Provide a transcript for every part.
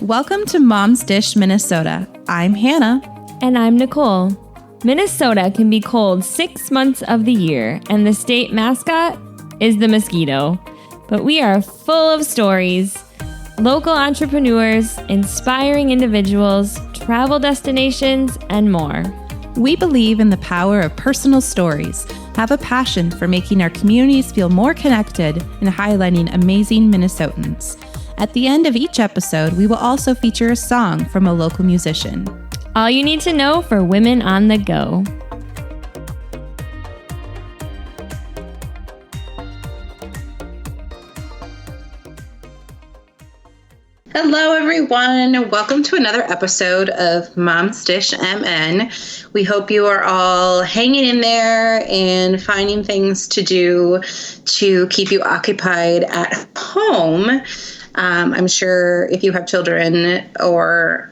Welcome to Mom's Dish, Minnesota. I'm Hannah. And I'm Nicole. Minnesota can be cold 6 months of the year, and the state mascot is the mosquito. But we are full of stories, local entrepreneurs, inspiring individuals, travel destinations, and more. We believe in the power of personal stories, have a passion for making our communities feel more connected, and highlighting amazing Minnesotans. At the end of each episode, we will also feature a song from a local musician. All you need to know for women on the go. Hello, everyone. Welcome to another episode of Mom's Dish MN. We hope you are all hanging in there and finding things to do to keep you occupied at home. I'm sure if you have children or,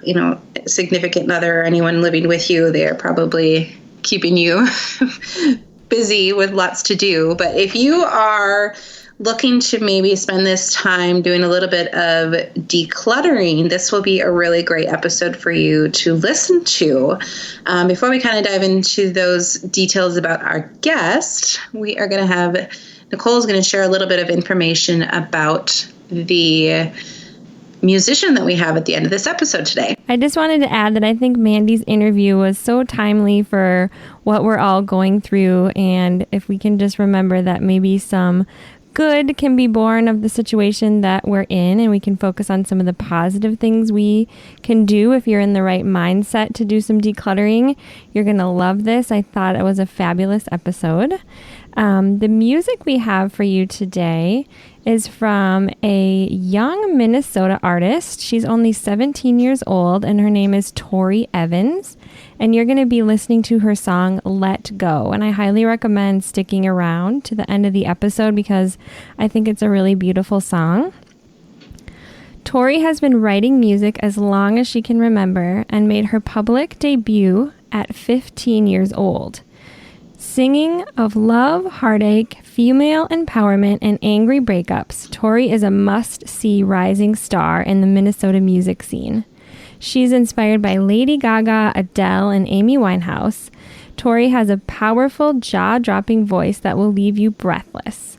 significant other or anyone living with you, they're probably keeping you busy with lots to do. But if you are looking to maybe spend this time doing a little bit of decluttering, this will be a really great episode for you to listen to. Before we kind of dive into those details about our guest, we are going to have Nicole's going to share a little bit of information about the musician that we have at the end of this episode today. I just wanted to add that I think Mandy's interview was so timely for what we're all going through, and if we can just remember that maybe some good can be born of the situation that we're in, and we can focus on some of the positive things we can do if you're in the right mindset to do some decluttering. You're going to love this. I thought it was a fabulous episode. The music we have for you today is from a young Minnesota artist. She's only 17 years old, and her name is Tori Evans. And you're going to be listening to her song, Let Go. And I highly recommend sticking around to the end of the episode because I think it's a really beautiful song. Tori has been writing music as long as she can remember and made her public debut at 15 years old. Singing of love, heartache, female empowerment, and angry breakups, Tori is a must-see rising star in the Minnesota music scene. She's inspired by Lady Gaga, Adele, and Amy Winehouse. Tori has a powerful, jaw-dropping voice that will leave you breathless.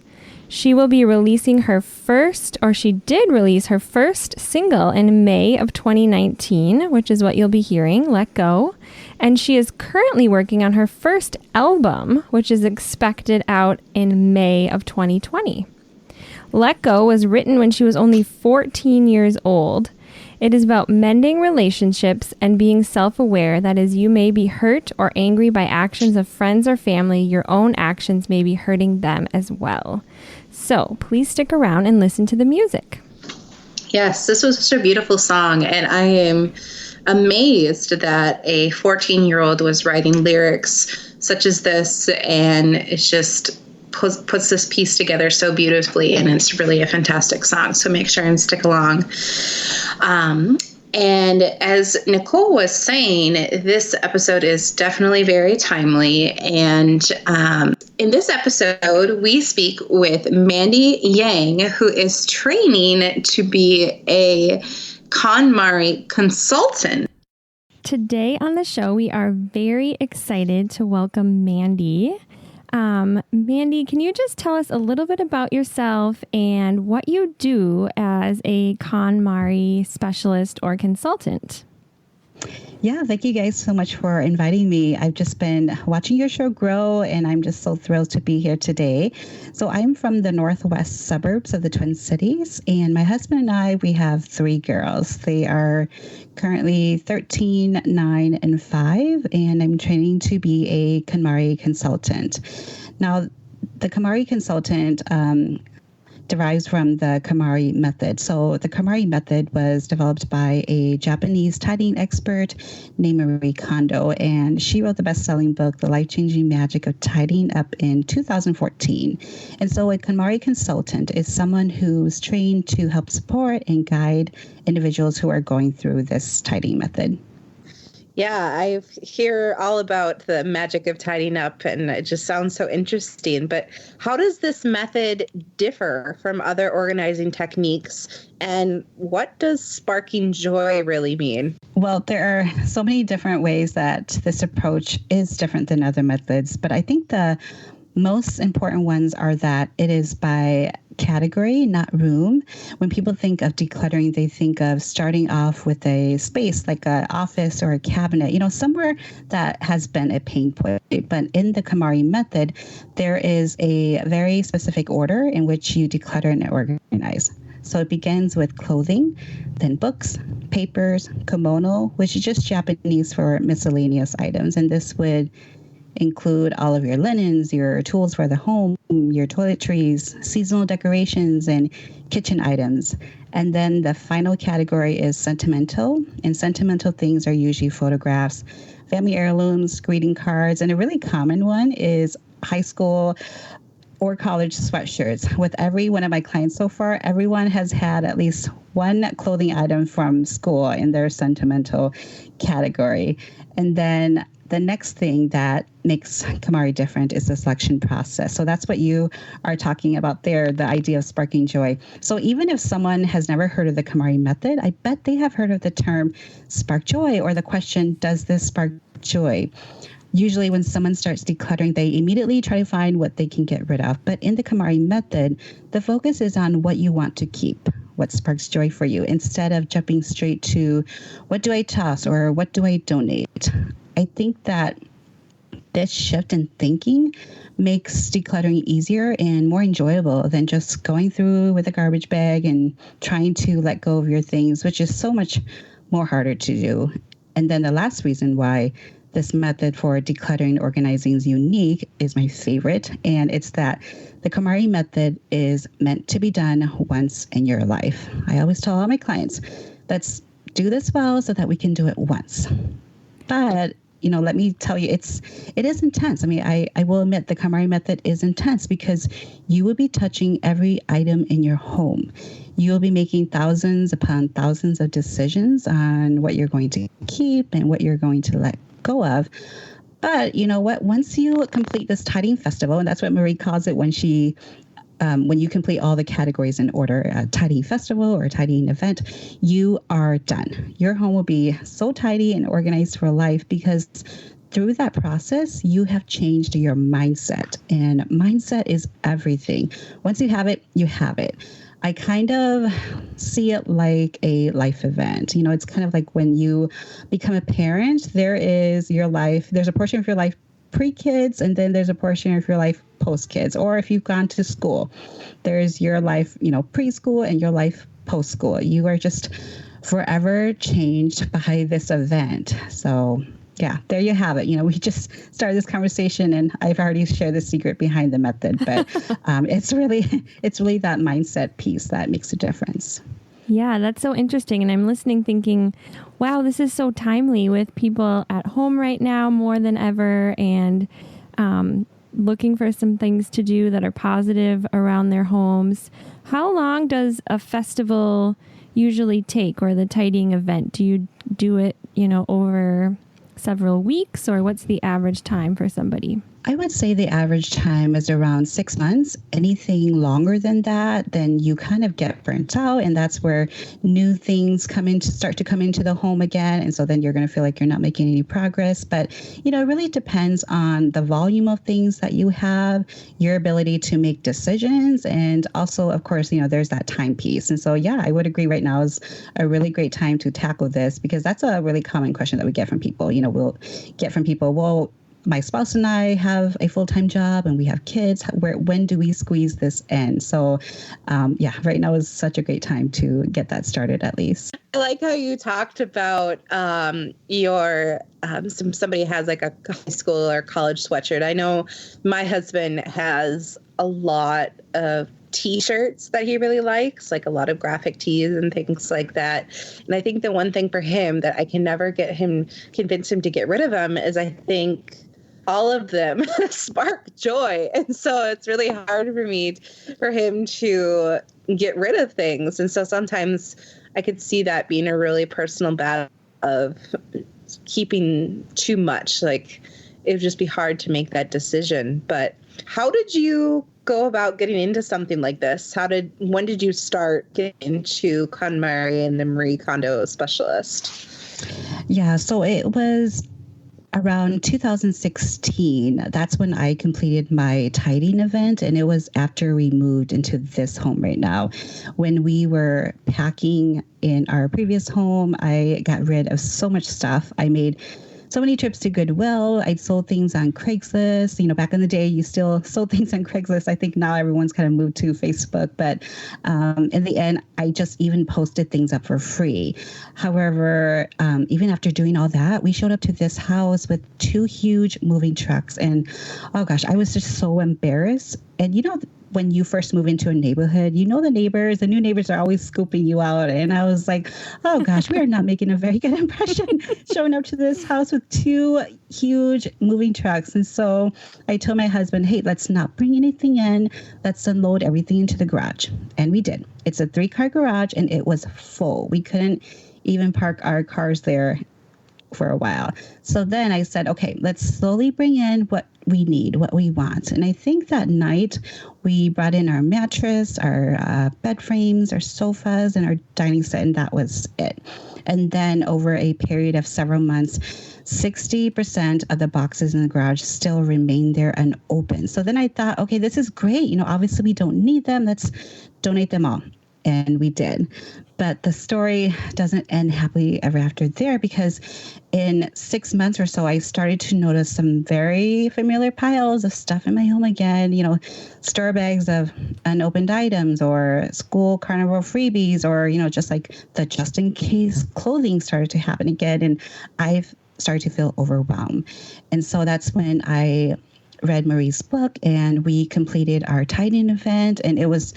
She will be releasing she did release her first single in May of 2019, which is what you'll be hearing, Let Go. And she is currently working on her first album, which is expected out in May of 2020. Let Go was written when she was only 14 years old. It is about mending relationships and being self-aware that as you may be hurt or angry by actions of friends or family, your own actions may be hurting them as well. So please stick around and listen to the music. Yes, this was such a beautiful song, and I am amazed that a 14-year-old was writing lyrics such as this, and it just puts this piece together so beautifully, and it's really a fantastic song, so make sure and stick along. And as Nicole was saying, this episode is definitely very timely, and in this episode, we speak with Mandy Yang, who is training to be a Kon Mari consultant. Today on the show, we are very excited to welcome Mandy. Mandy, can you just tell us a little bit about yourself and what you do as a Kon Mari specialist or consultant? Yeah, thank you guys so much for inviting me. I've just been watching your show grow, and I'm just so thrilled to be here today. So I'm from the northwest suburbs of the Twin Cities, and my husband and I, we have 3 girls. They are currently 13, 9, and 5, and I'm training to be a Kon Mari consultant. Now, the Kon Mari consultant derives from the Kon Mari method. So the Kon Mari method was developed by a Japanese tidying expert named Marie Kondo, and she wrote the best-selling book, The Life-Changing Magic of Tidying Up, in 2014. And so a Kon Mari consultant is someone who's trained to help support and guide individuals who are going through this tidying method. Yeah, I hear all about the magic of tidying up, and it just sounds so interesting. But how does this method differ from other organizing techniques? And what does sparking joy really mean? Well, there are so many different ways that this approach is different than other methods, but I think the most important ones are that it is by category, not room. When people think of decluttering, they think of starting off with a space like an office or a cabinet, somewhere that has been a pain point. But in the Kon Mari method, there is a very specific order in which you declutter and organize. So it begins with clothing, then books, papers, kimono, which is just Japanese for miscellaneous items. And this would include all of your linens, your tools for the home, your toiletries, seasonal decorations, and kitchen items. And then the final category is sentimental. And sentimental things are usually photographs, family heirlooms, greeting cards. And a really common one is high school or college sweatshirts. With every one of my clients so far, everyone has had at least one clothing item from school in their sentimental category. And then the next thing that makes Kon Mari different is the selection process. So that's what you are talking about there, the idea of sparking joy. So even if someone has never heard of the Kon Mari method, I bet they have heard of the term spark joy or the question, does this spark joy? Usually when someone starts decluttering, they immediately try to find what they can get rid of. But in the Kon Mari method, the focus is on what you want to keep, what sparks joy for you, instead of jumping straight to what do I toss or what do I donate. I think that this shift in thinking makes decluttering easier and more enjoyable than just going through with a garbage bag and trying to let go of your things, which is so much more harder to do. And then the last reason why this method for decluttering and organizing is unique is my favorite, and it's that the Kon Mari method is meant to be done once in your life. I always tell all my clients, let's do this well so that we can do it once. But let me tell you, it is intense. I mean, I will admit the Kon Mari method is intense because you will be touching every item in your home. You will be making thousands upon thousands of decisions on what you're going to keep and what you're going to let go of. But you know what? Once you complete this tidying festival, and that's what Marie calls it when you complete all the categories in order, a tidying festival or a tidying event, you are done. Your home will be so tidy and organized for life because through that process, you have changed your mindset. And mindset is everything. Once you have it, you have it. I kind of see it like a life event. It's kind of like when you become a parent, there's a portion of your life pre-kids, and then there's a portion of your life post-kids. Or if you've gone to school, there's your life, preschool and your life post-school. You are just forever changed by this event. So yeah, there you have it. We just started this conversation and I've already shared the secret behind the method, but it's really that mindset piece that makes a difference. Yeah, that's so interesting. And I'm listening thinking, wow, this is so timely with people at home right now more than ever and looking for some things to do that are positive around their homes. How long does a festival usually take, or the tidying event? Do you do it, over several weeks, or what's the average time for somebody? I would say the average time is around 6 months. Anything longer than that, then you kind of get burnt out, and that's where new things start to come into the home again. And so then you're going to feel like you're not making any progress. But, it really depends on the volume of things that you have, your ability to make decisions, and also, of course, there's that time piece. And so, yeah, I would agree right now is a really great time to tackle this because that's a really common question that we get from people. We'll get from people, well, my spouse and I have a full-time job and we have kids. When do we squeeze this in? So, right now is such a great time to get that started at least. I like how you talked about somebody has like a high school or college sweatshirt. I know my husband has a lot of T-shirts that he really likes, like a lot of graphic tees and things like that. And I think the one thing for him that I can never convince him to get rid of them is I think all of them spark joy. And so it's really hard for him to get rid of things. And so sometimes I could see that being a really personal battle of keeping too much. Like, it would just be hard to make that decision. But how did you go about getting into something like this? When did you start getting into Kon Mari and the Marie Kondo specialist? Yeah, so it was around 2016. That's when I completed my tidying event, and it was after we moved into this home right now. When we were packing in our previous home, I got rid of so much stuff. I made so many trips to Goodwill. I sold things on Craigslist. You know, back in the day, you still sold things on Craigslist. I think now everyone's kind of moved to Facebook. But in the end, I just even posted things up for free. However, even after doing all that, we showed up to this house with 2 huge moving trucks. And oh gosh, I was just so embarrassed. And you know, when you first move into a neighborhood, you know, the new neighbors are always scooping you out. And I was like, oh gosh, we are not making a very good impression showing up to this house with 2 huge moving trucks. And so I told my husband, hey, let's not bring anything in. Let's unload everything into the garage. And we did. It's a 3-car garage and it was full. We couldn't even park our cars there for a while. So then I said, okay, let's slowly bring in what we need, what we want. And I think that night we brought in our mattress, our bed frames, our sofas, and our dining set, and that was it. And then over a period of several months, 60% of the boxes in the garage still remain there unopened. So then I thought, okay, this is great. You know, obviously we don't need them. Let's donate them all. And we did. But the story doesn't end happily ever after there, because in 6 months or so, I started to notice some very familiar piles of stuff in my home again, you know, store bags of unopened items or school carnival freebies, or, you know, just like the just in case clothing started to happen again. And I've started to feel overwhelmed. And so that's when I read Marie's book and we completed our tidying event, and it was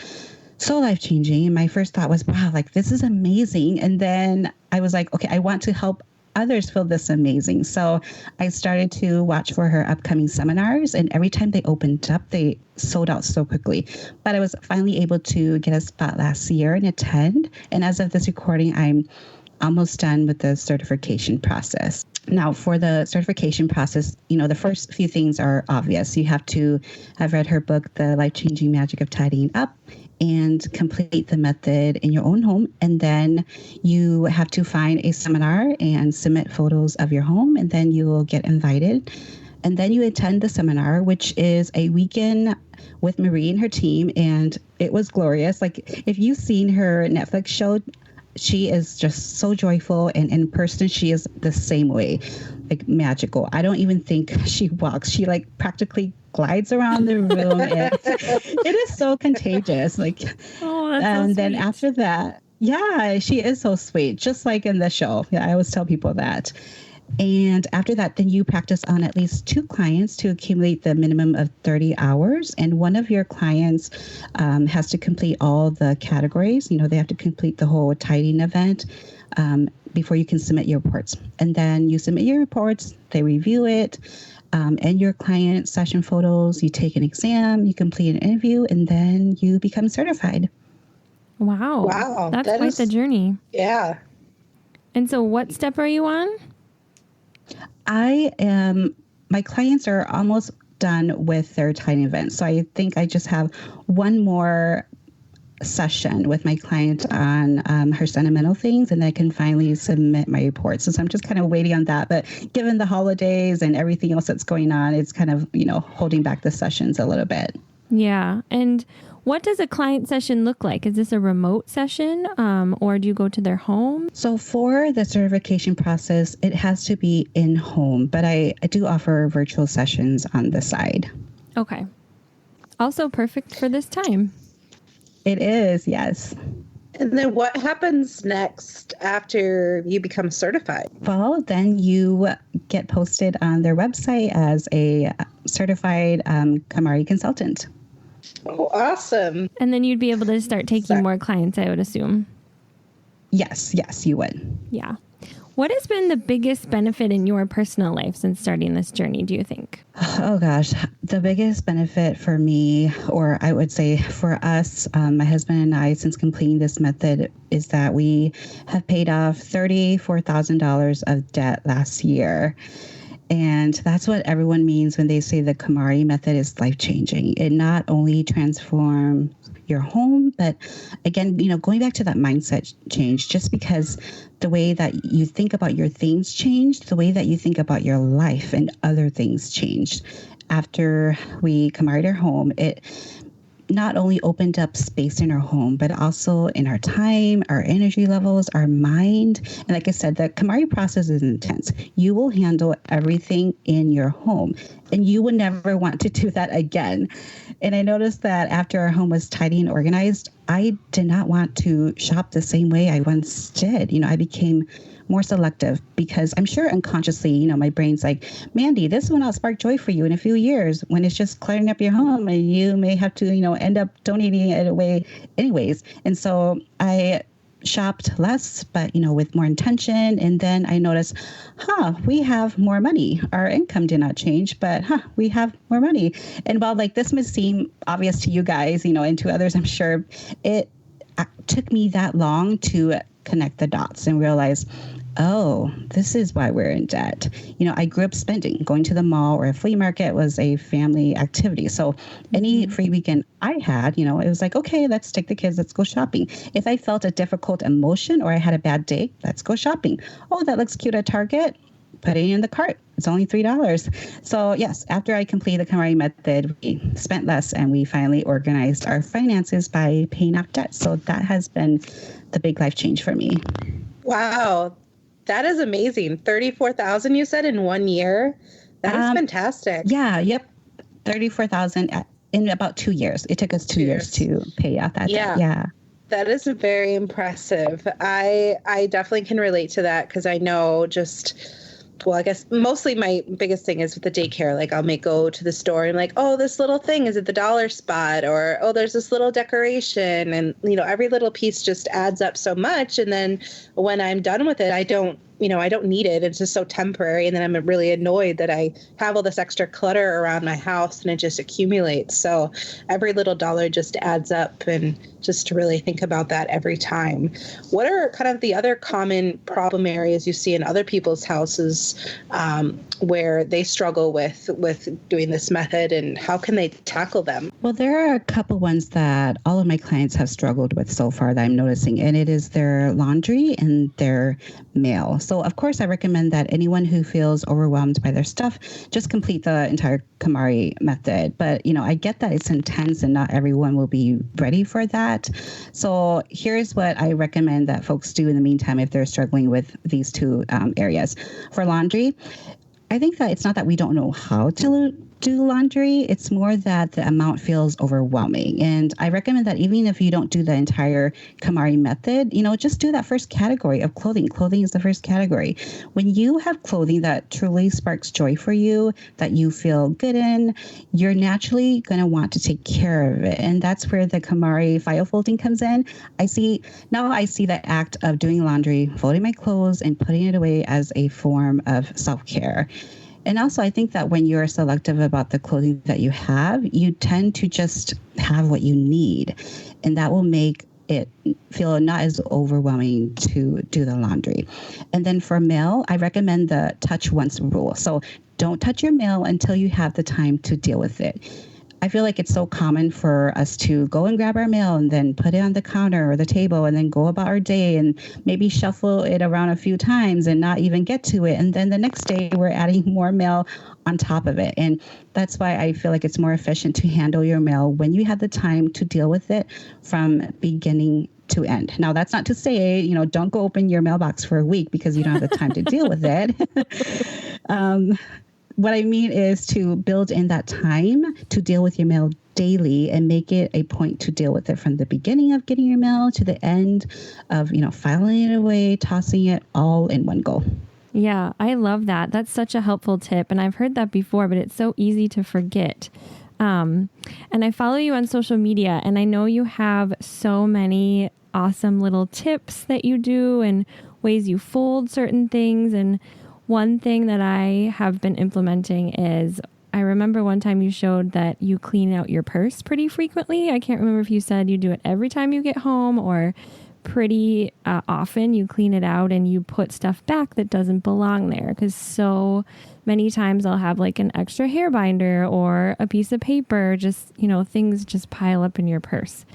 so life-changing. And my first thought was, wow, like this is amazing. And then I was like, okay, I want to help others feel this amazing. So I started to watch for her upcoming seminars, and every time they opened up, they sold out so quickly. But I was finally able to get a spot last year and attend. And as of this recording, I'm almost done with the certification process. Now, for the certification process, you know, the first few things are obvious. You have to have read her book, The Life-Changing Magic of Tidying Up, and complete the method in your own home. And then you have to find a seminar and submit photos of your home, and then you will get invited. And then you attend the seminar, which is a weekend with Marie and her team. And it was glorious. Like, if you've seen her Netflix show, she is just so joyful, and in person, she is the same way, like magical. I don't even think she walks. She like practically glides around the room. And it is so contagious. Like, oh, that's and so then sweet. After that, yeah, she is so sweet, just like in the show. Yeah, I always tell people that. And after that, then you practice on at least 2 clients to accumulate the minimum of 30 hours. And one of your clients has to complete all the categories. You know, they have to complete the whole tidying event before you can submit your reports. And then you submit your reports, they review it, and your client session photos. You take an exam, you complete an interview, and then you become certified. Wow. Wow. That's quite the journey. Yeah. And so what step are you on? My clients are almost done with their tidying event. So I think I just have one more session with my client on her sentimental things, and I can finally submit my report. So I'm just kind of waiting on that. But given the holidays and everything else that's going on, it's kind of, you know, holding back the sessions a little bit. Yeah. And what does a client session look like? Is this a remote session or do you go to their home? So for the certification process, it has to be in home, but I do offer virtual sessions on the side. Okay. Also perfect for this time. It is, yes. And then what happens next after you become certified? Well, then you get posted on their website as a certified Kon Mari consultant. Oh, awesome. And then you'd be able to start taking more clients, I would assume. Yes, you would. Yeah. What has been the biggest benefit in your personal life since starting this journey, do you think? Oh gosh, the biggest benefit for me, or I would say for us, my husband and I, since completing this method, is that we have paid off $34,000 of debt last year. And that's what everyone means when they say the Kon Mari method is life-changing. It not only transforms your home, but again, going back to that mindset change, just because the way that you think about your things changed, the way that you think about your life and other things changed. After we Kon Mari'd our home, it not only opened up space in our home, but also in our time, our energy levels, our mind. And like I said, the Kon Mari process is intense. You will handle everything in your home, and you would never want to do that again. And I noticed that after our home was tidy and organized, I did not want to shop the same way I once did. I became more selective because I'm sure unconsciously, my brain's like, Mandy, this will not spark joy for you in a few years when it's just cluttering up your home and you may have to, end up donating it away anyways. And so I shopped less, but, with more intention. And then I noticed, we have more money. Our income did not change, but we have more money. And while this must seem obvious to you guys, and to others, I'm sure, it took me that long to connect the dots and realize, oh, this is why we're in debt. I grew up spending. Going to the mall or a flea market was a family activity. So any free weekend I had, it was like, okay, let's take the kids, let's go shopping. If I felt a difficult emotion or I had a bad day, let's go shopping. Oh, that looks cute at Target. Put it in the cart. It's only $3. So yes, after I completed the Kon Mari method, we spent less and we finally organized our finances by paying off debt. So that has been the big life change for me. Wow. That is amazing. 34,000 you said in 1 year. That is fantastic. Yeah. Yep. 34,000 in about 2 years. It took us 2 years to pay off that debt. Yeah. That is very impressive. I definitely can relate to that because I know I guess mostly my biggest thing is with the daycare. I'll go to the store and oh, this little thing is at the dollar spot, or, oh, there's this little decoration. And, every little piece just adds up so much. And then when I'm done with it, I don't need it. It's just so temporary. And then I'm really annoyed that I have all this extra clutter around my house and it just accumulates. So every little dollar just adds up, and just to really think about that every time. What are kind of the other common problem areas you see in other people's houses where they struggle with doing this method, and how can they tackle them? Well, there are a couple ones that all of my clients have struggled with so far that I'm noticing, and it is their laundry and their mail. So, of course, I recommend that anyone who feels overwhelmed by their stuff just complete the entire Kon Mari method. But, I get that it's intense and not everyone will be ready for that. So here's what I recommend that folks do in the meantime if they're struggling with these two areas. For laundry, I think that it's not that we don't know how to do laundry. It's more that the amount feels overwhelming. And I recommend that even if you don't do the entire Kon Mari method, just do that first category of clothing. Clothing is the first category. When you have clothing that truly sparks joy for you, that you feel good in, you're naturally going to want to take care of it. And that's where the Kon Mari file folding comes in. I see the act of doing laundry, folding my clothes and putting it away as a form of self-care. And also, I think that when you're selective about the clothing that you have, you tend to just have what you need. And that will make it feel not as overwhelming to do the laundry. And then for mail, I recommend the touch once rule. So don't touch your mail until you have the time to deal with it. I feel like it's so common for us to go and grab our mail and then put it on the counter or the table and then go about our day and maybe shuffle it around a few times and not even get to it. And then the next day we're adding more mail on top of it. And that's why I feel like it's more efficient to handle your mail when you have the time to deal with it from beginning to end. Now, that's not to say, don't go open your mailbox for a week because you don't have the time to deal with it. What I mean is to build in that time to deal with your mail daily and make it a point to deal with it from the beginning of getting your mail to the end of, filing it away, tossing it all in one go. Yeah, I love that. That's such a helpful tip. And I've heard that before, but it's so easy to forget. And I follow you on social media, and I know you have so many awesome little tips that you do and ways you fold certain things. And one thing that I have been implementing is, I remember one time you showed that you clean out your purse pretty frequently. I can't remember if you said you do it every time you get home or pretty often you clean it out and you put stuff back that doesn't belong there. Because so many times I'll have like an extra hair binder or a piece of paper, just, things just pile up in your purse.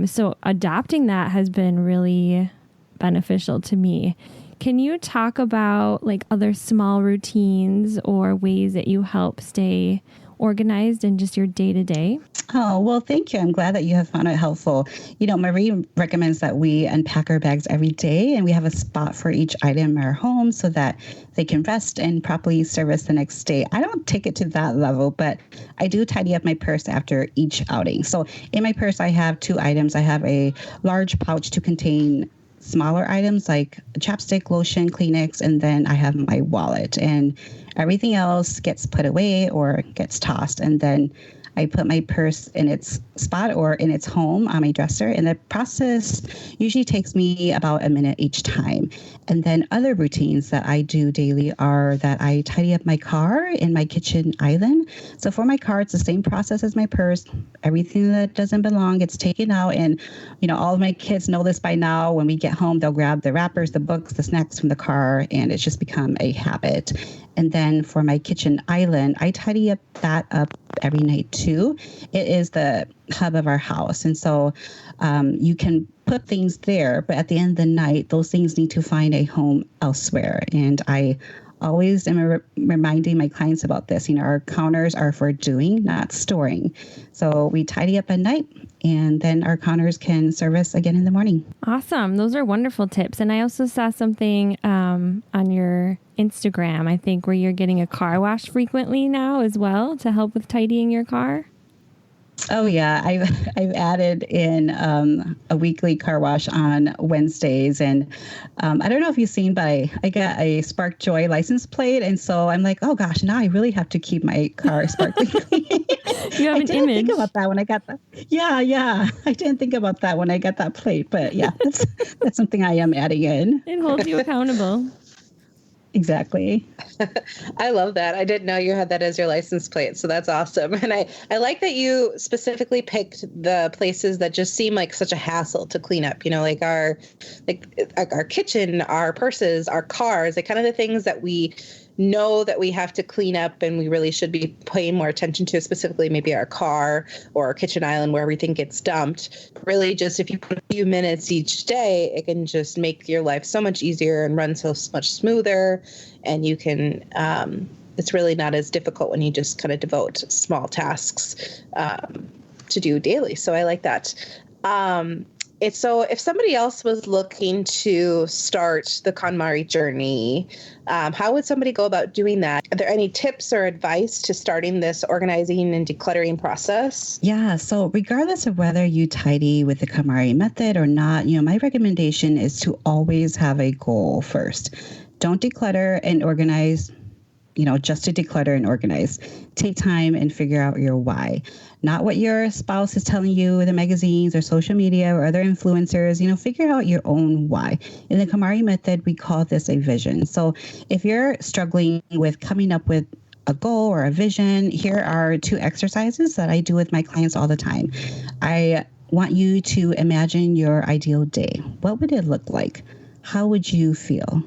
So adopting that has been really beneficial to me. Can you talk about like other small routines or ways that you help stay organized in just your day-to-day? Oh, well, thank you. I'm glad that you have found it helpful. Marie recommends that we unpack our bags every day and we have a spot for each item in our home so that they can rest and properly service the next day. I don't take it to that level, but I do tidy up my purse after each outing. So in my purse, I have 2 items. I have a large pouch to contain smaller items like chapstick, lotion, Kleenex, and then I have my wallet, and everything else gets put away or gets tossed. And then I put my purse in its spot or in its home on my dresser. And the process usually takes me about a minute each time. And then other routines that I do daily are that I tidy up my car in my kitchen island. So for my car, it's the same process as my purse. Everything that doesn't belong gets taken out. And, all of my kids know this by now. When we get home, they'll grab the wrappers, the books, the snacks from the car, and it's just become a habit. And then for my kitchen island, I tidy that up every night too. It is the hub of our house. And so you can put things there, but at the end of the night, those things need to find a home elsewhere. And I always am reminding my clients about this. Our counters are for doing, not storing. So we tidy up at night, and then our counters can service again in the morning. Awesome. Those are wonderful tips. And I also saw something on your Instagram, I think, where you're getting a car wash frequently now as well to help with tidying your car. Oh, yeah. I've added in a weekly car wash on Wednesdays. And I don't know if you've seen, but I got a Spark Joy license plate. And so I'm like, oh, gosh, now I really have to keep my car sparkly clean. You have I an didn't image. think about that when I got that. Yeah. I didn't think about that when I got that plate. But yeah, that's something I am adding in. It holds you accountable. Exactly. I love that. I didn't know you had that as your license plate, so that's awesome. And I like that you specifically picked the places that just seem like such a hassle to clean up. Like our kitchen, our purses, our cars, like kind of the things that we know that we have to clean up and we really should be paying more attention to, specifically maybe our car or our kitchen island where everything gets dumped. Really, just if you put a few minutes each day, it can just make your life so much easier and run so much smoother. And you can, it's really not as difficult when you just kind of devote small tasks to do daily. So I like that. So if somebody else was looking to start the Kon Mari journey, how would somebody go about doing that? Are there any tips or advice to starting this organizing and decluttering process? Yeah. So regardless of whether you tidy with the Kon Mari method or not, my recommendation is to always have a goal first. Don't declutter and organize, just to declutter and organize. Take time and figure out your why. Not what your spouse is telling you in the magazines or social media or other influencers. Figure out your own why. In the Kon Mari method, we call this a vision. So if you're struggling with coming up with a goal or a vision, here are 2 exercises that I do with my clients all the time. I want you to imagine your ideal day. What would it look like? How would you feel?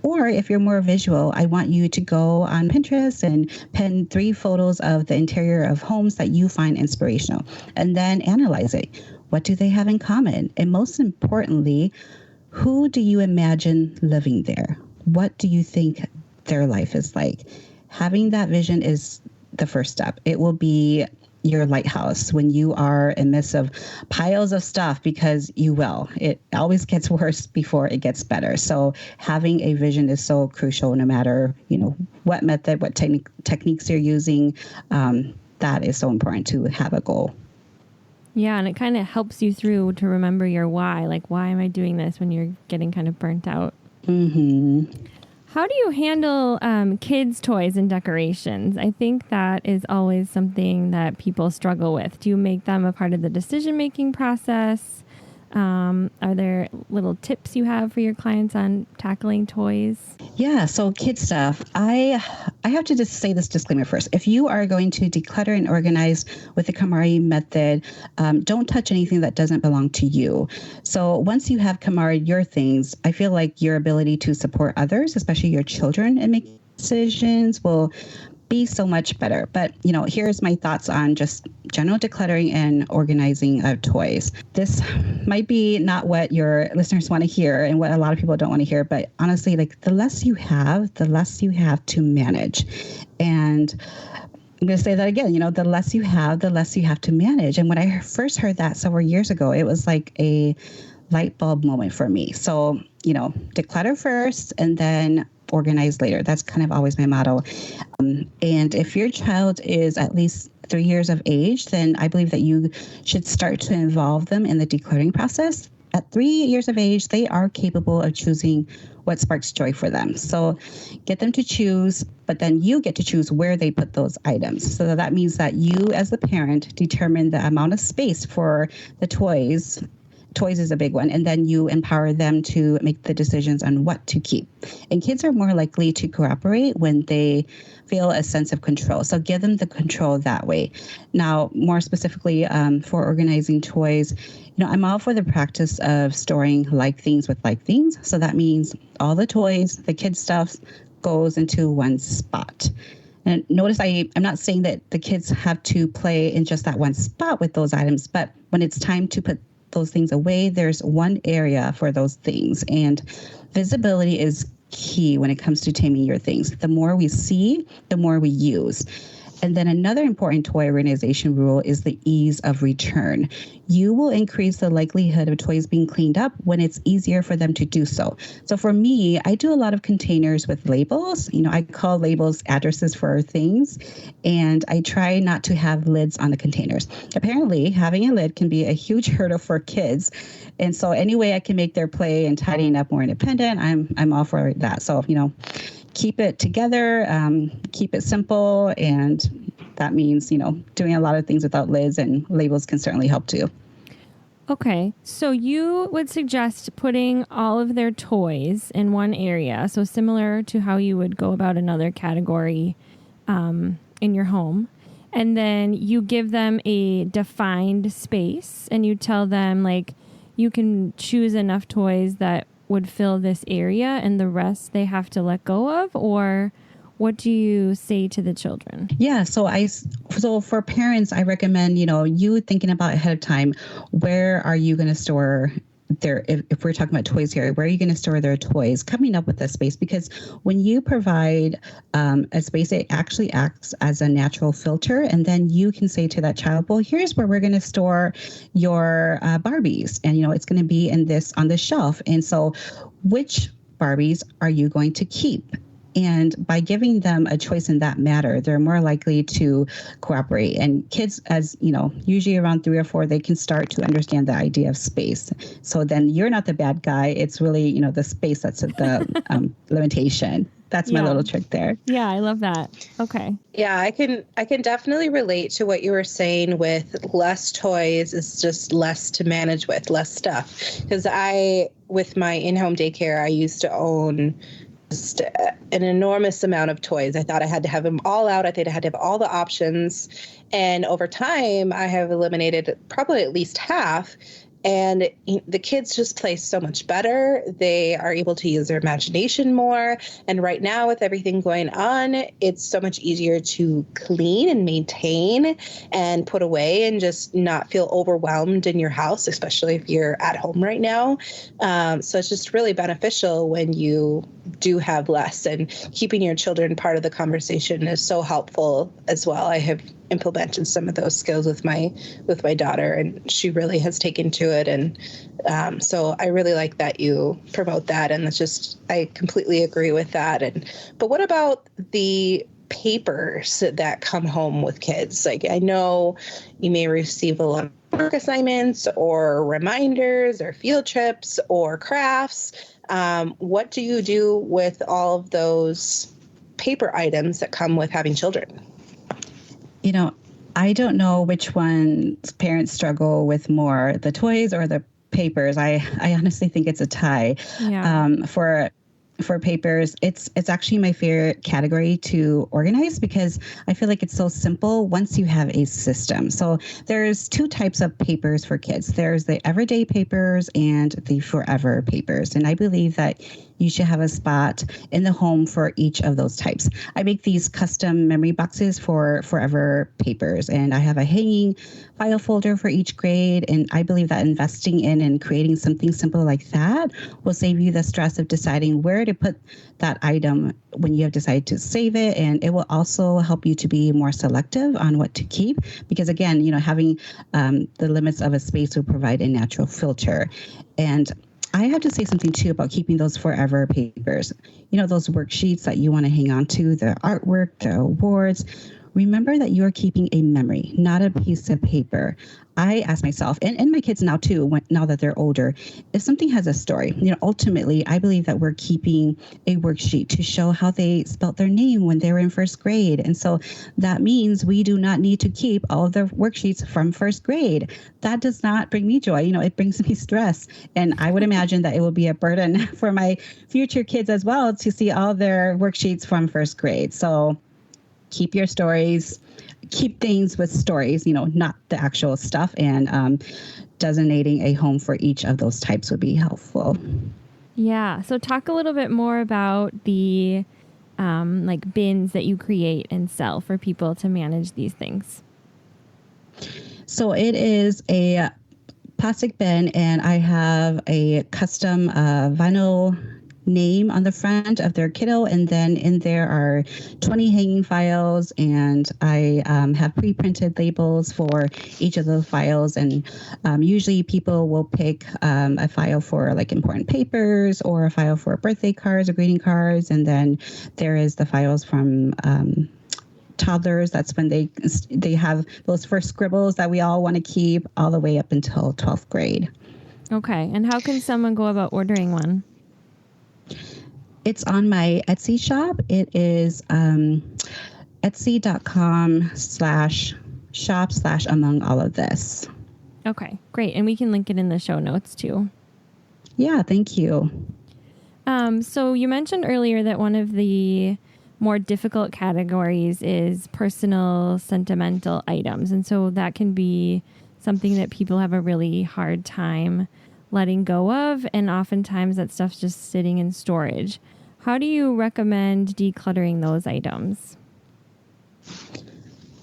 Or if you're more visual, I want you to go on Pinterest and pen 3 photos of the interior of homes that you find inspirational, and then analyze it. What do they have in common? And most importantly, who do you imagine living there? What do you think their life is like? Having that vision is the first step. It will be your lighthouse when you are in the midst of piles of stuff, because you will. It always gets worse before it gets better. So having a vision is so crucial, no matter, what method, what techniques you're using. That is so important to have a goal. Yeah, and it kind of helps you through to remember your why. Like, why am I doing this when you're getting kind of burnt out? Mm-hmm. How do you handle kids' toys and decorations? I think that is always something that people struggle with. Do you make them a part of the decision-making process? Are there little tips you have for your clients on tackling toys? Yeah, so kid stuff. I have to just say this disclaimer first. If you are going to declutter and organize with the Kon Mari method, don't touch anything that doesn't belong to you. So once you have Kon Mari your things, I feel like your ability to support others, especially your children, and make decisions will be so much better. But, here's my thoughts on just general decluttering and organizing of toys. This might be not what your listeners want to hear and what a lot of people don't want to hear, but honestly, like the less you have to manage. And I'm going to say that again, the less you have to manage. And when I first heard that several years ago, it was like a light bulb moment for me. So, declutter first and then organize later. That's kind of always my motto. And if your child is at least 3 years of age, then I believe that you should start to involve them in the decluttering process. At 3 years of age, they are capable of choosing what sparks joy for them. So get them to choose, but then you get to choose where they put those items. So that means that you as the parent determine the amount of space for the toys. Toys is a big one. And then you empower them to make the decisions on what to keep. And kids are more likely to cooperate when they feel a sense of control. So give them the control that way. Now, more specifically for organizing toys, I'm all for the practice of storing like things with like things. So that means all the toys, the kids' stuff goes into one spot. And notice I'm not saying that the kids have to play in just that one spot with those items, but when it's time to put those things away, there's one area for those things. And visibility is key when it comes to taming your things. The more we see, the more we use. And then another important toy organization rule is the ease of return. You will increase the likelihood of toys being cleaned up when it's easier for them to do so. So for me, I do a lot of containers with labels. I call labels addresses for things, and I try not to have lids on the containers. Apparently, having a lid can be a huge hurdle for kids. And so any way I can make their play and tidying up more independent, I'm all for that. So, keep it together, keep it simple, and that means, doing a lot of things without lids, and labels can certainly help too. Okay, so you would suggest putting all of their toys in one area, so similar to how you would go about another category in your home, and then you give them a defined space, and you tell them, like, you can choose enough toys that would fill this area and the rest they have to let go of? Or what do you say to the children? Yeah, so for parents, I recommend, you thinking about ahead of time, where are you going to store their, if we're talking about toys here, where are you going to store their toys? Coming up with a space, because when you provide a space, it actually acts as a natural filter. And then you can say to that child, well, here's where we're going to store your Barbies. And, it's going to be on this shelf. And so which Barbies are you going to keep? And by giving them a choice in that matter, they're more likely to cooperate. And kids, as usually around 3 or 4, they can start to understand the idea of space. So then you're not the bad guy. It's really, the space that's the limitation. That's my little trick there. Yeah, I love that. Okay. Yeah, I can definitely relate to what you were saying with less toys is just less to manage with, less stuff. Because with my in-home daycare, I used to own just an enormous amount of toys. I thought I had to have them all out. I think I had to have all the options. And over time, I have eliminated probably at least half. And the kids just play so much better. They are able to use their imagination more. And right now, with everything going on, it's so much easier to clean and maintain and put away and just not feel overwhelmed in your house, especially if you're at home right now. So it's just really beneficial when you do have less, and keeping your children part of the conversation is so helpful as well. I have implemented some of those skills with my daughter, and she really has taken to it. And so I really like that you promote that, and I completely agree with that. But what about the papers that come home with kids? Like, I know you may receive a lot of work assignments or reminders or field trips or crafts. What do you do with all of those paper items that come with having children? I don't know which ones parents struggle with more, the toys or the papers. I honestly think it's a tie. Yeah. For papers, it's actually my favorite category to organize because I feel like it's so simple once you have a system. So there's two types of papers for kids. There's the everyday papers and the forever papers. And I believe that you should have a spot in the home for each of those types. I make these custom memory boxes for forever papers, and I have a hanging file folder for each grade. And I believe that investing in and creating something simple like that will save you the stress of deciding where to put that item when you have decided to save it. And it will also help you to be more selective on what to keep, because again, having the limits of a space will provide a natural filter. And I have to say something too about keeping those forever papers. Those worksheets that you want to hang on to, the artwork, the awards. Remember that you are keeping a memory, not a piece of paper. I ask myself, and my kids now too, now that they're older, if something has a story, ultimately, I believe that we're keeping a worksheet to show how they spelt their name when they were in first grade. And so that means we do not need to keep all of the worksheets from first grade. That does not bring me joy. It brings me stress. And I would imagine that it will be a burden for my future kids as well to see all their worksheets from first grade. So keep your stories, keep things with stories, not the actual stuff. And designating a home for each of those types would be helpful. Yeah. So talk a little bit more about the bins that you create and sell for people to manage these things. So it is a plastic bin, and I have a custom vinyl name on the front of their kiddo, and then in there are 20 hanging files, and I have pre-printed labels for each of the files. And usually people will pick a file for like important papers, or a file for birthday cards or greeting cards, and then there is the files from toddlers. That's when they have those first scribbles that we all want to keep, all the way up until 12th grade. Okay. And how can someone go about ordering one? It's on my Etsy shop. It is etsy.com/shop/among all of this. Okay, great. And we can link it in the show notes too. Yeah, thank you. So you mentioned earlier that one of the more difficult categories is personal, sentimental items. And so that can be something that people have a really hard time letting go of. And oftentimes that stuff's just sitting in storage. How do you recommend decluttering those items?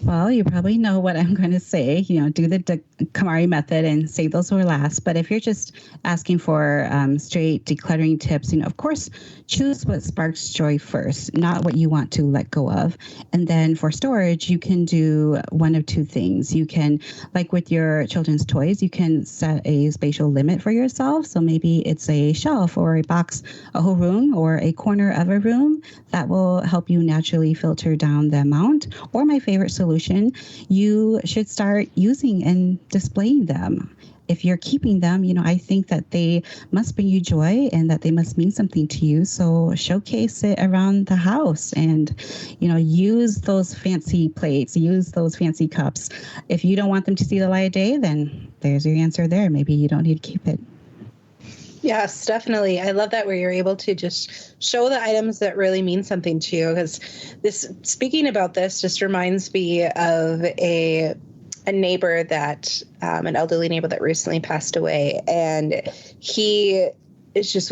Well, you probably know what I'm going to say. Do the Kon Mari method and save those for last. But if you're just asking for straight decluttering tips, of course, choose what sparks joy first, not what you want to let go of. And then for storage, you can do one of two things. You can, like with your children's toys, you can set a spatial limit for yourself. So maybe it's a shelf or a box, a whole room, or a corner of a room. That will help you naturally filter down the amount. Or my favorite solution, you should start using and displaying them. If you're keeping them, I think that they must bring you joy and that they must mean something to you. So showcase it around the house and, use those fancy plates, use those fancy cups. If you don't want them to see the light of day, then there's your answer there. Maybe you don't need to keep it. Yes, definitely. I love that where you're able to just show the items that really mean something to you. Because speaking about this just reminds me of a neighbor that, an elderly neighbor that recently passed away. And we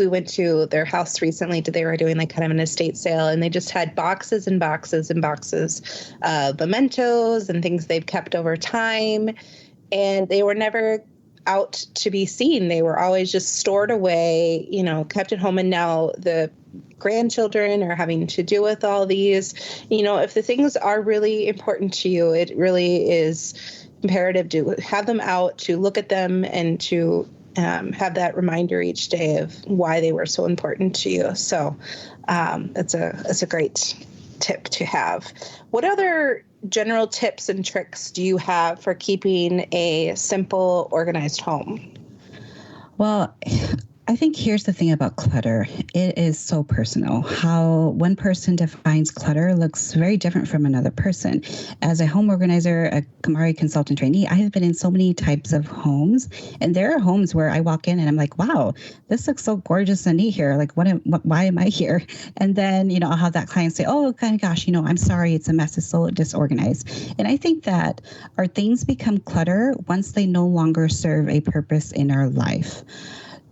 went to their house recently. They were doing like kind of an estate sale, and they just had boxes and boxes and boxes of mementos and things they've kept over time. And they were never out to be seen. They were always just stored away, kept at home. And now the grandchildren are having to deal with all these. If the things are really important to you, it really is imperative to have them out, to look at them, and to have that reminder each day of why they were so important to you. So that's a great tip to have. What other general tips and tricks do you have for keeping a simple, organized home? Well, I think here's the thing about clutter. It is so personal. How one person defines clutter looks very different from another person. As a home organizer, a Kon Mari consultant trainee, I have been in so many types of homes. And there are homes where I walk in and I'm like, wow, this looks so gorgeous and neat here. Like, why am I here? And then, I'll have that client say, oh, kind of gosh, I'm sorry, it's a mess. It's so disorganized. And I think that our things become clutter once they no longer serve a purpose in our life.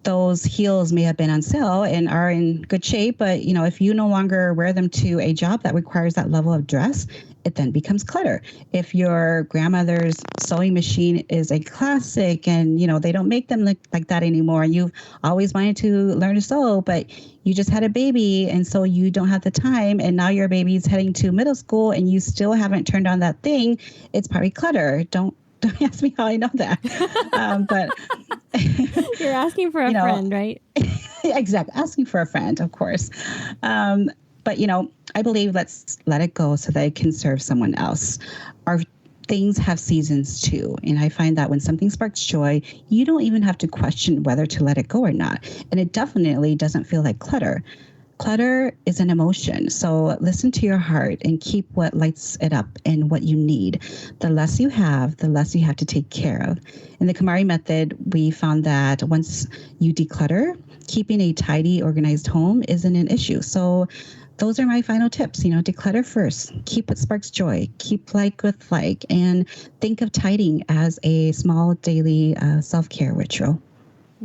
Those heels may have been on sale and are in good shape, but if you no longer wear them to a job that requires that level of dress, it then becomes clutter. If your grandmother's sewing machine is a classic and they don't make them like that anymore, and you've always wanted to learn to sew, but you just had a baby and so you don't have the time, and now your baby's heading to middle school and you still haven't turned on that thing, it's probably clutter. Don't ask me how I know that. But you're asking for a friend, right? Exactly. Asking for a friend, of course. But, I believe let's let it go so that it can serve someone else. Our things have seasons too. And I find that when something sparks joy, you don't even have to question whether to let it go or not. And it definitely doesn't feel like clutter. Clutter is an emotion. So listen to your heart and keep what lights it up and what you need. The less you have, the less you have to take care of. In the Kon Mari method, we found that once you declutter, keeping a tidy, organized home isn't an issue. So those are my final tips. Declutter first, keep what sparks joy, keep like with like, and think of tidying as a small daily self-care ritual.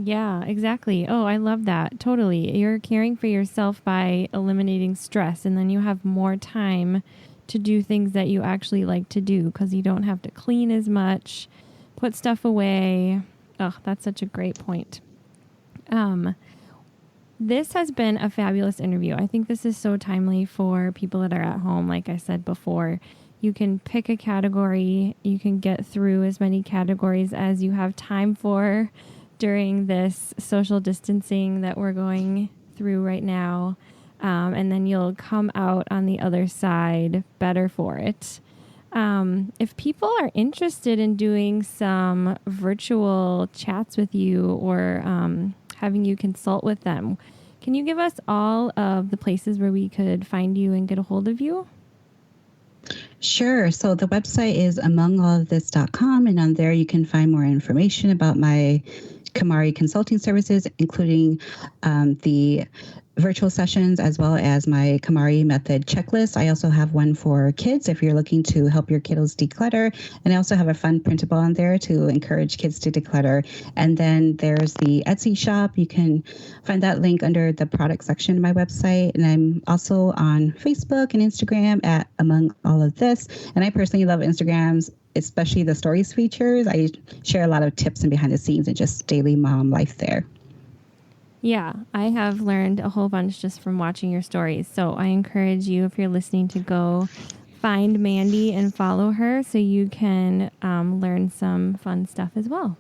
Yeah, exactly. Oh, I love that. Totally. You're caring for yourself by eliminating stress, and then you have more time to do things that you actually like to do because you don't have to clean as much, put stuff away. Oh, that's such a great point. This has been a fabulous interview. I think this is so timely for people that are at home. Like I said before, you can pick a category. You can get through as many categories as you have time for during this social distancing that we're going through right now. And then you'll come out on the other side better for it. If people are interested in doing some virtual chats with you or having you consult with them, can you give us all of the places where we could find you and get a hold of you? Sure. So the website is amongallofthis.com, and on there you can find more information about my Kon Mari consulting services, including the virtual sessions as well as my Kon Mari method checklist. I also have one for kids if you're looking to help your kiddos declutter. And I also have a fun printable on there to encourage kids to declutter. And then there's the Etsy shop. You can find that link under the product section of my website. And I'm also on Facebook and Instagram at Among All of This. And I personally love Instagram's, especially the stories features. I share a lot of tips and behind the scenes and just daily mom life there. Yeah, I have learned a whole bunch just from watching your stories. So I encourage you, if you're listening, to go find Mandy and follow her so you can learn some fun stuff as well.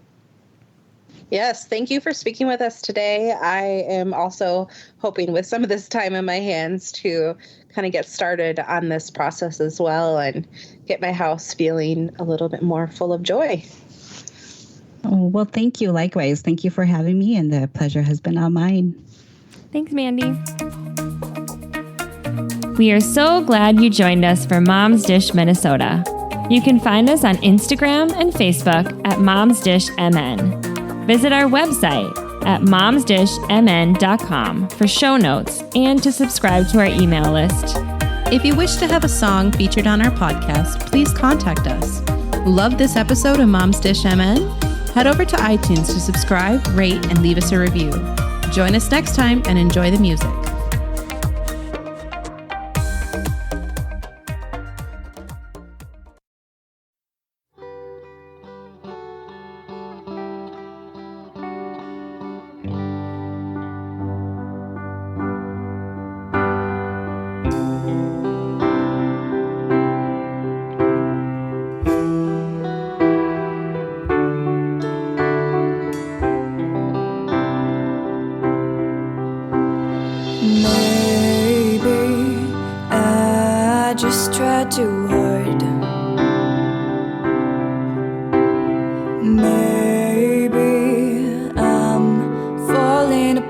Yes, thank you for speaking with us today. I am also hoping with some of this time in my hands to kind of get started on this process as well and get my house feeling a little bit more full of joy. Oh, well, thank you. Likewise. Thank you for having me, and the pleasure has been all mine. Thanks, Mandy. We are so glad you joined us for Mom's Dish Minnesota. You can find us on Instagram and Facebook at Mom's Dish MN. Visit our website at momsdishmn.com for show notes and to subscribe to our email list. If you wish to have a song featured on our podcast, please contact us. Love this episode of Mom's Dish MN? Head over to iTunes to subscribe, rate, and leave us a review. Join us next time and enjoy the music. Just try too hard. Maybe I'm falling apart.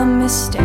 a mistake.